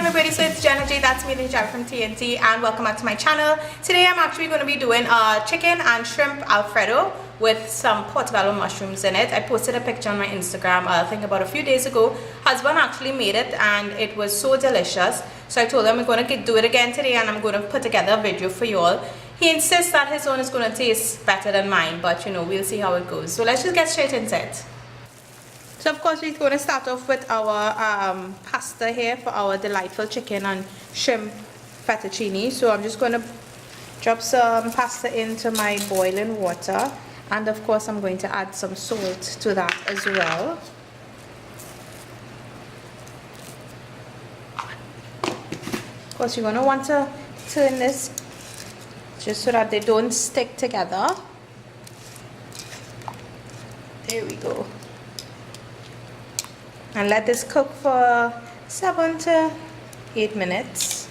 everybody, so it's Jenna J, that's me, Jabby from TNT, and welcome back to my channel. Today I'm actually going to be doing a chicken and shrimp Alfredo with some portobello mushrooms in it. I posted a picture on my Instagram, I think about a few days ago. Husband actually made it and it was so delicious. So I told him we're going to do it again today and I'm going to put together a video for you all. He insists that his own is going to taste better than mine, but you know, we'll see how it goes. So let's just get straight into it. So of course we're going to start off with our pasta here for our delightful chicken and shrimp fettuccine. So I'm just going to drop some pasta into my boiling water, and of course I'm going to add some salt to that as well. Of course you're going to want to turn this just so that they don't stick together. There we go. And let this cook for 7 to 8 minutes.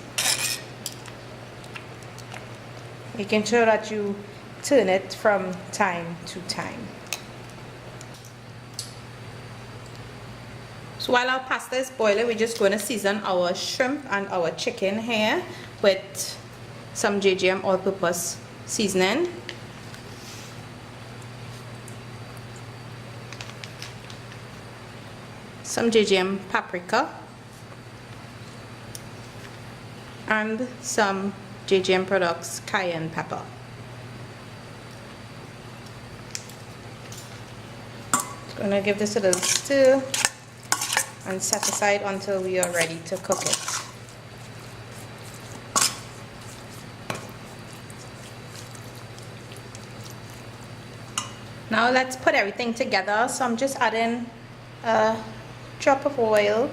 Making sure that you turn it from time to time. So while our pasta is boiling, we're just going to season our shrimp and our chicken here with some JGM all-purpose seasoning. Some JGM paprika and some JGM Products cayenne pepper. Just going to give this a little stir and set aside until we are ready to cook it. Now let's put everything together. So I'm just adding a drop of oil,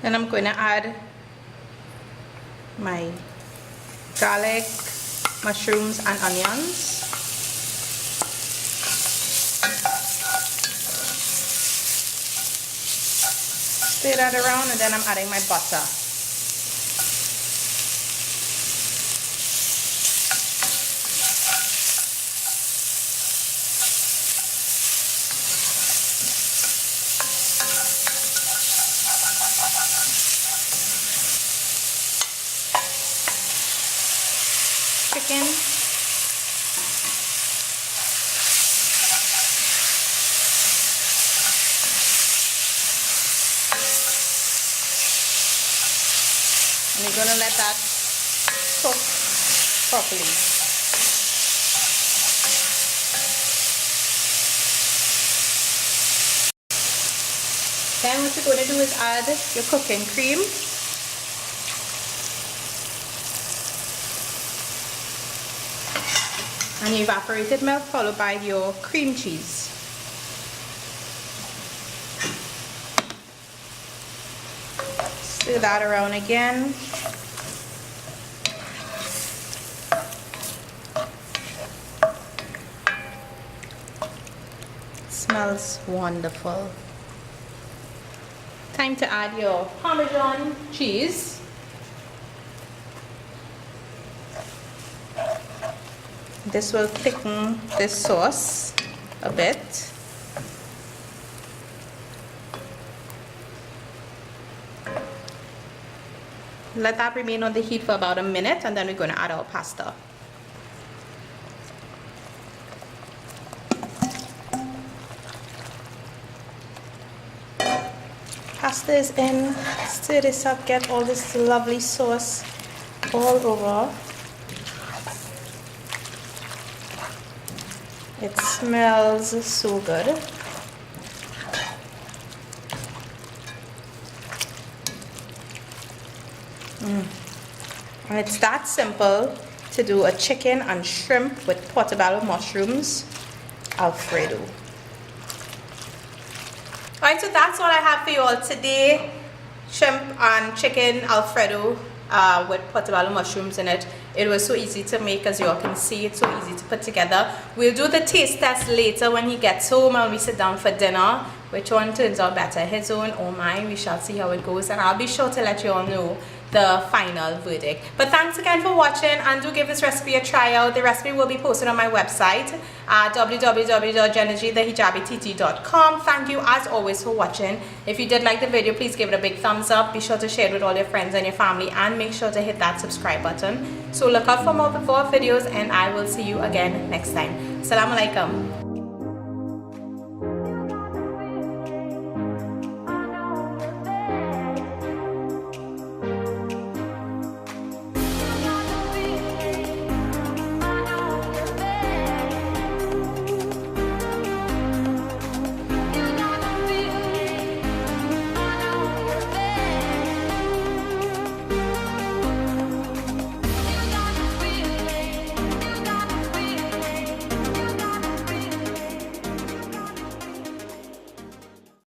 then I'm going to add my garlic, mushrooms and onions. Stir that around, and then I'm adding my butter. Chicken, and you're going to let that cook properly. Then what you're going to do is add your cooking cream. And evaporated milk followed by your cream cheese. Stir that around again. Smells wonderful. Time to add your Parmesan cheese. This will thicken this sauce a bit. Let that remain on the heat for about a minute, and then we're going to add our pasta. Pasta is in. Stir this up, get all this lovely sauce all over. It smells so good. And it's that simple to do a chicken and shrimp with portobello mushrooms Alfredo. Alright, so that's all I have for you all today. Shrimp and chicken Alfredo with portobello mushrooms in it. It was so easy to make, as you all can see. It's so easy to put together. We'll do the taste test later when he gets home and we sit down for dinner. which one turns out better, his own or mine. We shall see how it goes, and I'll be sure to let you all know the final verdict. But thanks again for watching, and do give this recipe a try out. The recipe will be posted on my website at www.jennigythehijabitt.com. Thank you as always for watching. If you did like the video, please give it a big thumbs up. Be sure to share it with all your friends and your family, and make sure to hit that subscribe button. So look out for more videos, and I will see you again next time. Assalamu alaikum.